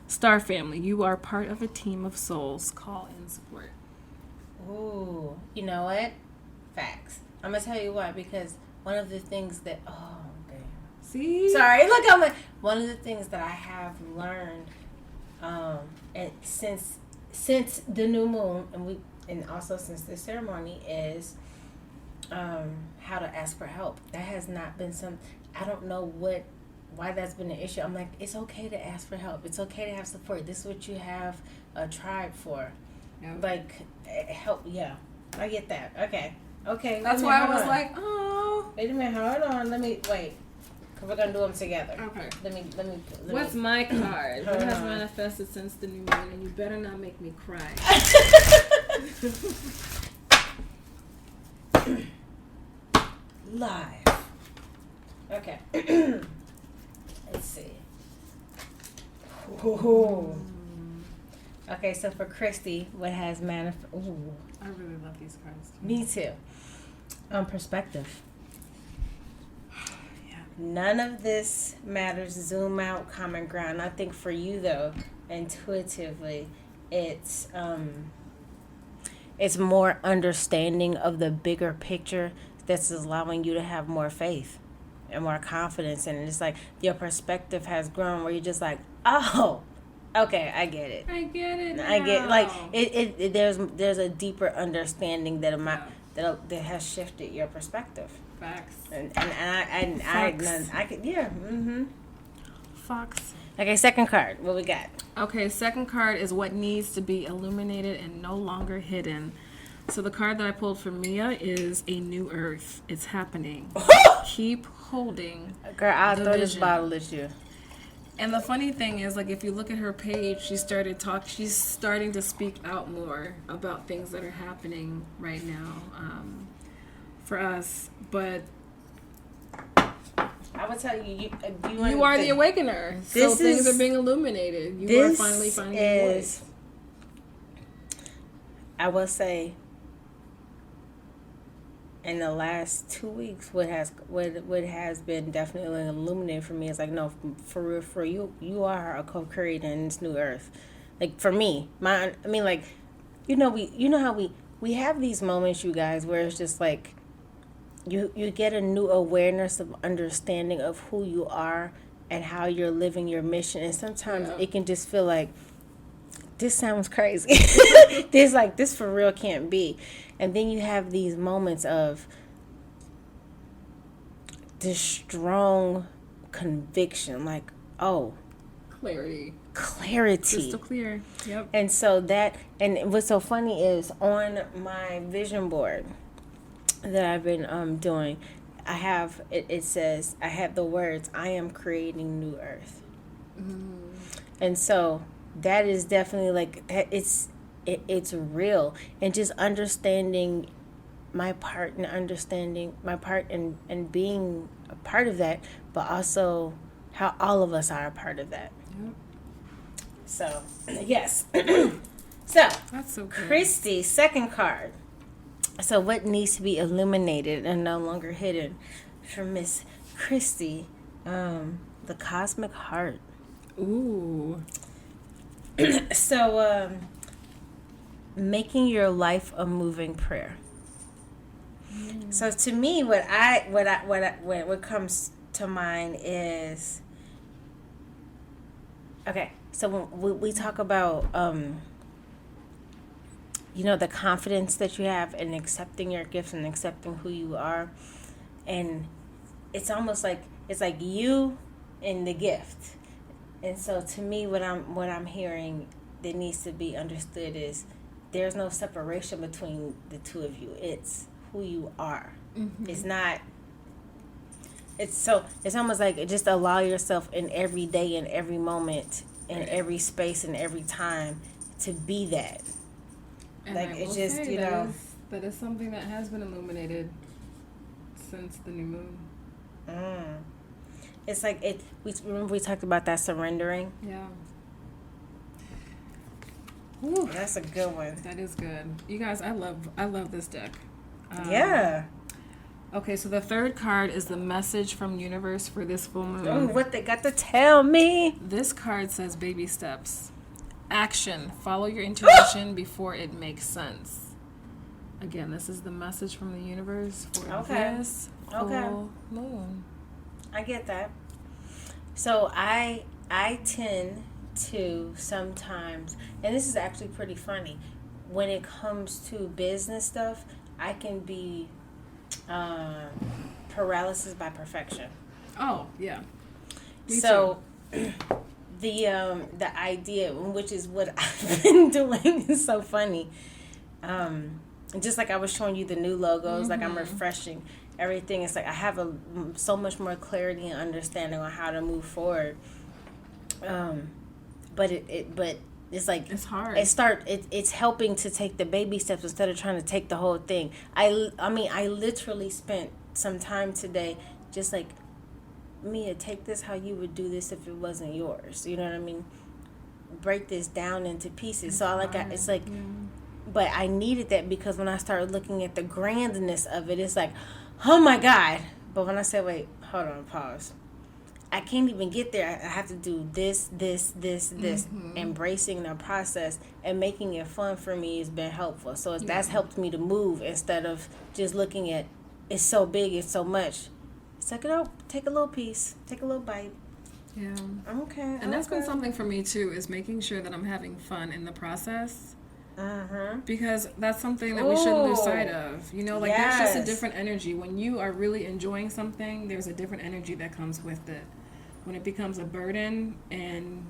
Star Family, you are part of a team of souls. Call in support. Ooh, you know what? Facts. I'm gonna tell you why, because one of the things that see? Sorry, look, one of the things that I have learned, and since the new moon, and also since the ceremony, is how to ask for help. That has not been I don't know why that's been an issue. I'm like, it's okay to ask for help. It's okay to have support. This is what you have a tribe for. Yeah. Like, help. Yeah, I get that. Okay. That's why I was like, oh. Wait a minute, hold on. Let me wait. We're gonna do them together. Okay. Let me. What's my card? What has manifested since the new moon? And you better not make me cry. Live. Okay. Let's see. Ooh. Okay, so for Christy, what has I really love these cards. Me too. Perspective. Yeah. None of this matters. Zoom out, common ground. I think for you though, intuitively, it's more understanding of the bigger picture that's allowing you to have more faith and more confidence. And it's like your perspective has grown where you're just like, oh, okay, I get it. I get it now. I get like it there's a deeper understanding that that has shifted your perspective. Facts. And I could Fox. Okay, second card. What we got? Okay, second card is what needs to be illuminated and no longer hidden. So the card that I pulled for Mia is a new earth. It's happening. Keep holding. Girl, I'll the throw this vision. bottle at you. And the funny thing is, like, if you look at her page, she's starting to speak out more about things that are happening right now for us. But I would tell you, you are the awakener. So things are being illuminated. You are finally finding your voice. I will say, in the last 2 weeks, what has been definitely illuminated for me is like, no, for real, for you, you are a co-creator in this new earth. Like for me, you know how we have these moments, you guys, where it's just like you get a new awareness of understanding of who you are and how you're living your mission, and sometimes it can just feel like, this sounds crazy. This for real can't be. And then you have these moments of this strong conviction, like, oh, clarity. Crystal clear. Yep. And so and what's so funny is on my vision board that I've been doing, I have it says, I have the words, I am creating new earth. And so that is definitely like that. It's real, and just understanding my part and being a part of that, but also how all of us are a part of that. Yep. So yes. So That's so good. Christy, second card. So what needs to be illuminated and no longer hidden for Miss Christy? The cosmic heart. Ooh. So, making your life a moving prayer. So to me, what comes to mind is, okay. So when we talk about, the confidence that you have in accepting your gifts and accepting who you are, and it's almost like it's like you and the gift. And so to me, what I'm hearing that needs to be understood is there's no separation between the two of you. It's who you are. Mm-hmm. It's not. It's almost like just allow yourself in every day, in every moment, in every space, and every time to be that. And like it's just that is something that has been illuminated since the new moon. It's like we talked about that surrendering. Yeah. Ooh, that's a good one. That is good. You guys, I love this deck. Yeah. Okay, so the third card is the message from universe for this full moon. Oh, what they got to tell me. This card says baby steps. Action. Follow your intuition before it makes sense. Again, this is the message from the universe for this full moon. I get that. So I tend to sometimes, and this is actually pretty funny, when it comes to business stuff, I can be paralysis by perfection. Oh, yeah. Me so too. The idea, which is what I've been doing, is so funny. Just like I was showing you the new logos, like I'm refreshing everything. It's like I have so much more clarity and understanding on how to move forward. But it's like it's hard. It's helping to take the baby steps instead of trying to take the whole thing. I literally spent some time today just like, Mia, take this how you would do this if it wasn't yours. You know what I mean? break this down into pieces. So it's like, but I needed that because when I started looking at the grandness of it, it's like, oh my God. But when I said, wait, hold on, pause. I can't even get there. I have to do this. Embracing the process and making it fun for me has been helpful. So that's helped me to move instead of just looking at it's so big, it's so much. It's like, take a little piece, take a little bite. Yeah. I'm okay. And that's been something for me too, is making sure that I'm having fun in the process. Because that's something that we shouldn't lose sight of. You know, like there's just a different energy. When you are really enjoying something, there's a different energy that comes with it. When it becomes a burden and,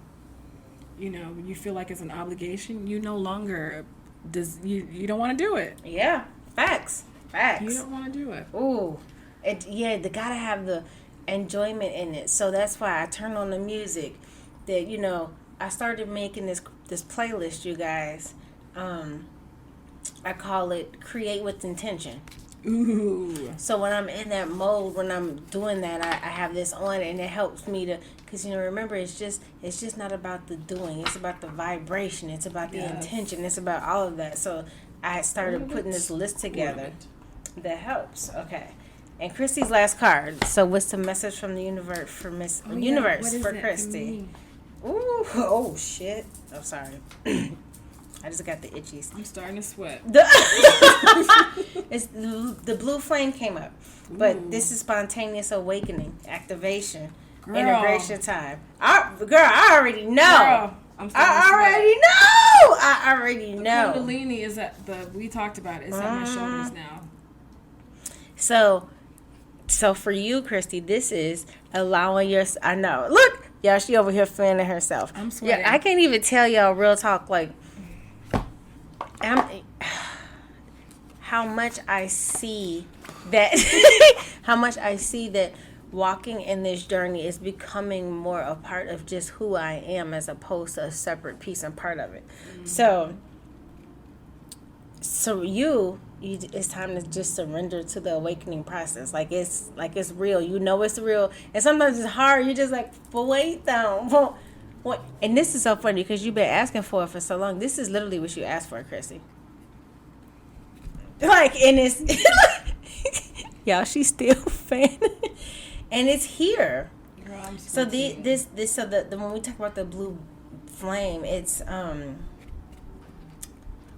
you know, you feel like it's an obligation, you no longer, you don't want to do it. Yeah, facts. You don't want to do it. Ooh, they gotta have the enjoyment in it. So that's why I turned on the music. That, you know, I started making this playlist, you guys. I call it Create with Intention. Ooh. So when I'm in that mode, when I'm doing that, I have this on, and it helps me to, because, you know, remember, it's just not about the doing. It's about the vibration. It's about the intention. It's about all of that. So I started putting this list together that helps. Okay. And Christie's last card. So what's the message from the universe for Universe for Christie? Ooh, oh shit. I'm sorry. I just got the itchies. I'm starting to sweat. It's the blue flame came up. But this is spontaneous awakening, activation, integration time. I already know. Girl, I already know. Kundalini is we talked about it. It's on my shoulders now. So for you, Christie, this is allowing I know. Look, y'all, she over here fanning herself. I'm sweating. Yeah, I can't even tell y'all real talk, like, how much I see that walking in this journey is becoming more a part of just who I am as opposed to a separate piece and part of it. So it's time to just surrender to the awakening process. Like it's real. You know it's real. And sometimes it's hard. You're just like, but wait though. What? And this is so funny because you've been asking for it for so long. This is literally what you asked for, Chrissy. Like, and it's y'all, she's still fanning, and it's here. Girl, so the when we talk about the blue flame, it's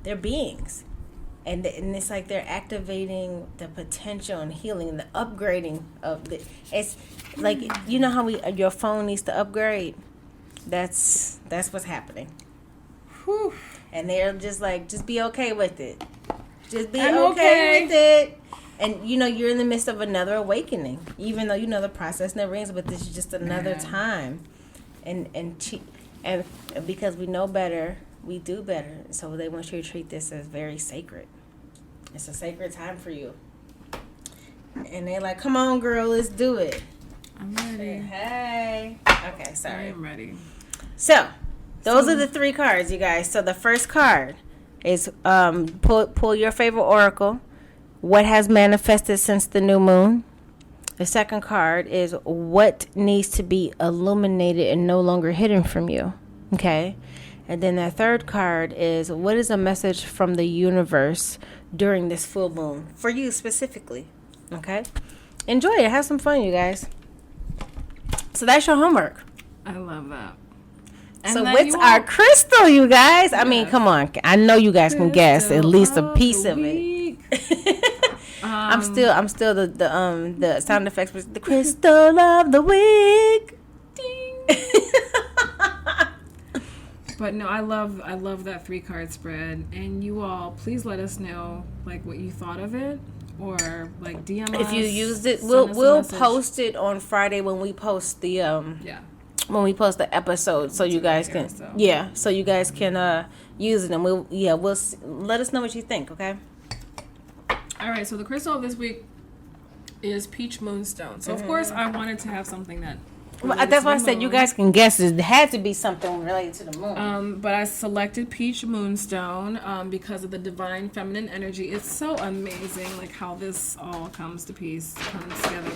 they're beings, and it's like they're activating the potential and healing, the upgrading of the. It's like, you know how your phone needs to upgrade. That's what's happening. Whew. And they're just like, just be okay with it. Just be I'm okay with it. And, you know, you're in the midst of another awakening. Even though, you know, the process never ends, but this is just another time. And because we know better, we do better. So they want you to treat this as very sacred. It's a sacred time for you. And they're like, come on, girl, let's do it. I'm ready. Hey. Okay, sorry. I am ready. So, those are the 3 cards, you guys. So the first card is pull your favorite oracle. What has manifested since the new moon? The second card is what needs to be illuminated and no longer hidden from you. Okay? And then the third card is what is a message from the universe during this full moon for you specifically. Okay? Enjoy it. Have some fun, you guys. So that's your homework. I love that. So what's our crystal, you guys? I mean, come on. I know you guys can guess at least a piece of it. I'm still the sound effects. The crystal of the week. Ding. But no, I love that 3-card spread. And you all, please let us know like what you thought of it, or like DM us. If you used it, we'll post it on Friday when we post the when we post the episode, so you guys can so you guys can use it, and we'll let us know what you think. Okay. All right. So the crystal of this week is peach moonstone. So of course I wanted to have something that. Well, that's why I said you guys can guess. It had to be something related to the moon. But I selected peach moonstone because of the divine feminine energy. It's so amazing, like how this all comes together.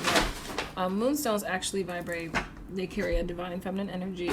But moonstones actually vibrate. They carry a divine feminine energy,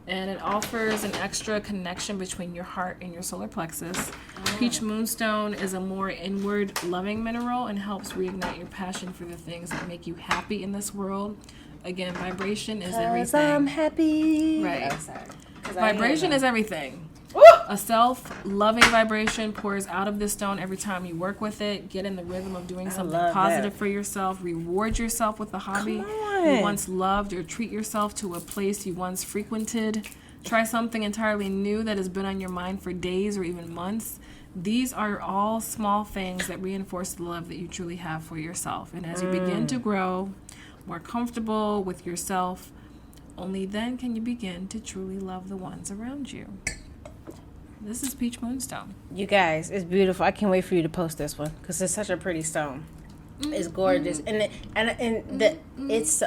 And it offers an extra connection between your heart and your solar plexus. Peach moonstone is a more inward, loving mineral and helps reignite your passion for the things that make you happy in this world. Again, vibration is everything. I'm happy. Right. Oh, sorry. Vibration is everything. Woo! A self-loving vibration pours out of this stone every time you work with it. Get in the rhythm of doing something positive for yourself. Reward yourself with a hobby you once loved, or treat yourself to a place you once frequented. Try something entirely new that has been on your mind for days or even months. These are all small things that reinforce the love that you truly have for yourself. And as you begin to grow more comfortable with yourself, only then can you begin to truly love the ones around you. This is Peach Moonstone. You guys, it's beautiful. I can't wait for you to post this one because it's such a pretty stone. It's gorgeous, and it's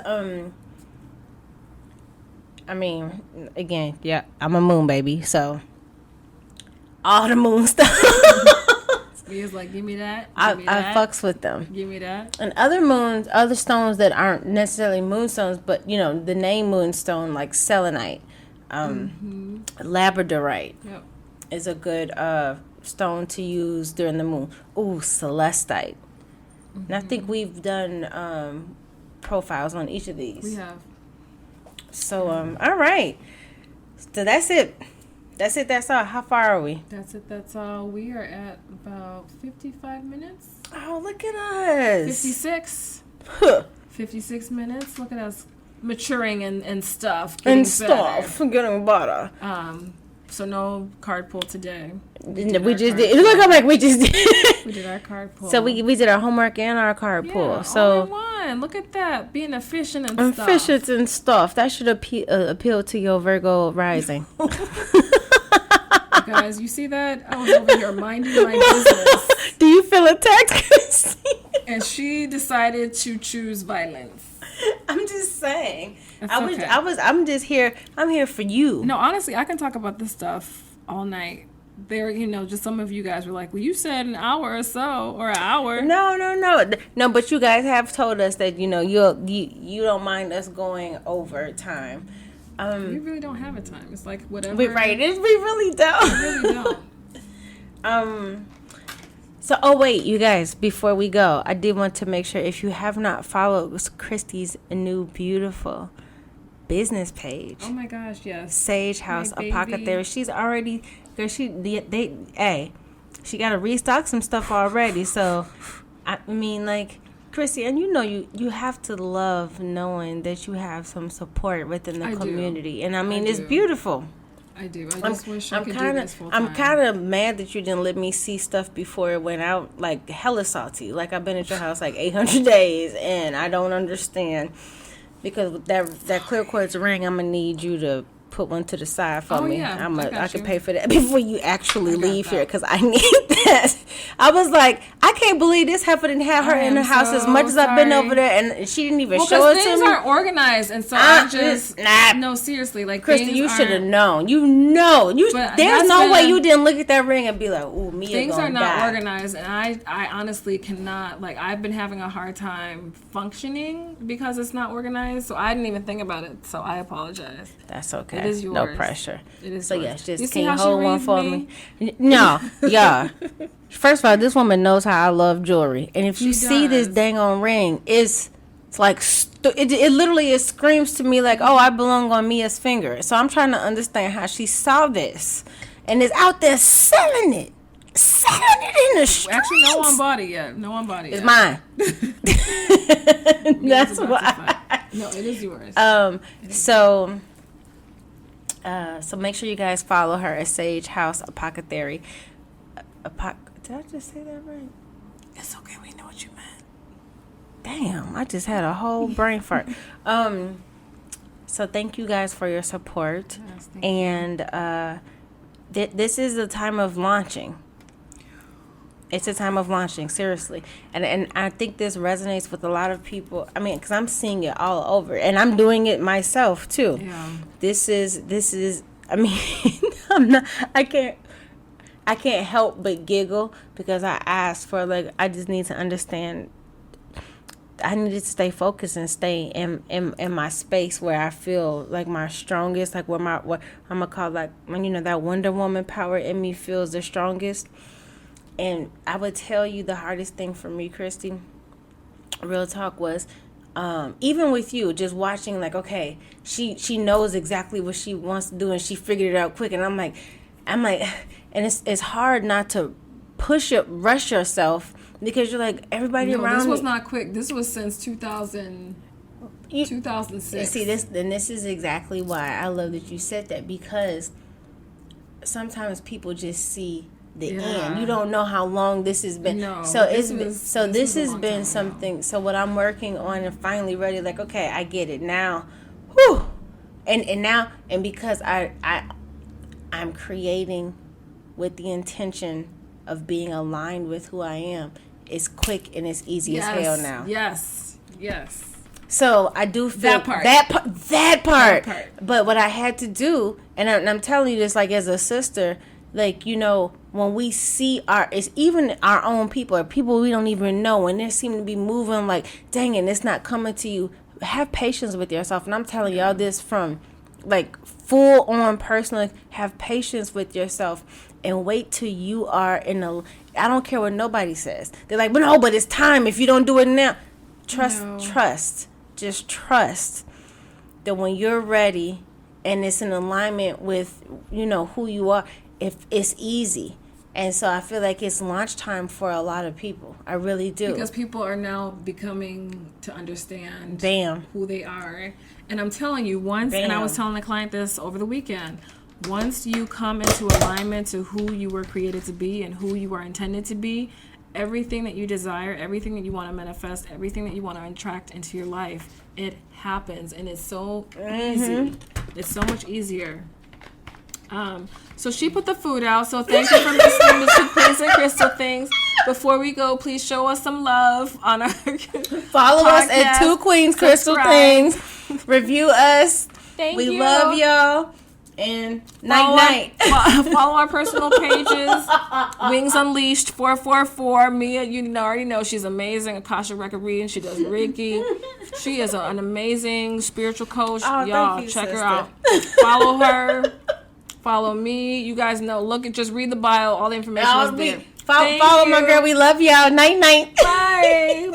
I mean, again, yeah, I'm a moon baby, so all the moonstones. Mia's like, give me that. I fucks with them. Give me that. And other stones that aren't necessarily moonstones, but you know, the name moonstone, like selenite, labradorite. Yep. Is a good stone to use during the moon. Ooh, celestite. And I think we've done profiles on each of these. We have. So, all right. So that's it. That's all. How far are we? That's all. We are at about 55 minutes. Oh, look at us. 56. Huh. 56 minutes. Look at us maturing and stuff. And stuff. Getting better. So no card pull today. We just did. Look how like we just did. We did our card pull. So we did our homework and our card pull. So all in one. Look at that, being efficient and stuff. Efficient and stuff. That should appeal to your Virgo rising. Guys, you see that? I was over here minding my business. Do you feel attacked? And she decided to choose violence. I'm just saying. Okay. I'm just here. I'm here for you. No, honestly, I can talk about this stuff all night. There, just some of you guys were like, well, you said an hour or so, or an hour. No, but you guys have told us that, you don't mind us going over time. We really don't have a time. It's like whatever. We really don't. We really don't. So, wait, you guys, before we go, I did want to make sure if you have not followed Christie's new beautiful business page. Oh my gosh, yes. Sage House Apothecary. She's already, she got to restock some stuff already. So, I mean, like, Christy, and you have to love knowing that you have some support within the community. And I mean, it's beautiful. I do. I just wish I could do this full time. I'm kind of mad that you didn't let me see stuff before it went out, like hella salty. Like I've been at your house like 800 days, and I don't understand. Because with that clear quartz ring, I'm gonna need you to put one to the side for me. Yeah. I can pay for that before you actually leave here because I need that. I was like, I can't believe this heifer didn't have her in the house as much as I've been over there, and she didn't even show it to me. Things aren't organized, and so I just no, seriously, like Christy, you should have known. There's no way you didn't look at that ring and be like, "Ooh, Mia things gonna are not die." organized, and I honestly cannot. Like I've been having a hard time functioning because it's not organized. So I didn't even think about it. So I apologize. That's okay. It is yours. No pressure. It is so yours. Just can you hold one for me? No, yeah. First of all, this woman knows how I love jewelry, and if you see this dang on ring, it's like it literally screams to me like, "Oh, I belong on Mia's finger." So I'm trying to understand how she saw this, and is out there selling it in the streets. Actually, no one bought it yet. It's mine. That's why. No, it is yours. So make sure you guys follow her at Sage House Apothecary. Did I just say that right? It's okay. We know what you meant. Damn, I just had a whole brain fart. So thank you guys for your support. Yes, and this is the time of launching. It's a time of launching, seriously. And I think this resonates with a lot of people. I mean, because I'm seeing it all over. And I'm doing it myself, too. Yeah. This is I mean, I can't help but giggle because I asked for, like, I just need to understand I needed to stay focused and stay in my space where I feel like my strongest, like what I'm gonna call, like, when, you know, that Wonder Woman power in me feels the strongest. And I would tell you the hardest thing for me, Christy, real talk, was even with you, just watching, like, okay, she knows exactly what she wants to do and she figured it out quick, and I'm like, and it's hard not to rush yourself, because you're like, everybody around this was me. not quick. This was since 2006. See, this is exactly why I love that you said that, because sometimes people just see the end. You don't know how long this has been. No, so this has been something. So what I'm working on and finally ready, like, okay, I get it now. Whew. And now, and because I'm creating with the intention of being aligned with who I am. It's quick and it's easy as hell now. Yes. So I do feel that part. But what I had to do, and I'm telling you this, like, as a sister, like, you know, when we see it's even our own people, or people we don't even know, and they seem to be moving like, dang it, it's not coming to you. Have patience with yourself. And I'm telling y'all this from, like, full on personal. Have patience with yourself and wait till you are I don't care what nobody says. They're like, but no, but it's time if you don't do it now. Trust. Just trust that when you're ready and it's in alignment with, you know, who you are, if it's easy. And so I feel like it's launch time for a lot of people. I really do. Because people are now becoming to understand who they are. And I'm telling you, and I was telling the client this over the weekend, once you come into alignment to who you were created to be and who you are intended to be, everything that you desire, everything that you want to manifest, everything that you want to attract into your life, it happens. And it's so easy. It's so much easier. So she put the food out. So thank you for listening to Two Queens and Crystal Things. Before we go, please show us some love on our follow us at Two Queens Crystal Things. Review us. We love y'all. And night. Follow our personal pages. Wings Unleashed 444. Mia, you already know she's amazing. Akasha record reading. She does Reiki. She is an amazing spiritual coach. Y'all check her out. Follow her. Follow me. You guys know. Just read the bio. All the information is there. Follow my girl. We love y'all. Night. Bye.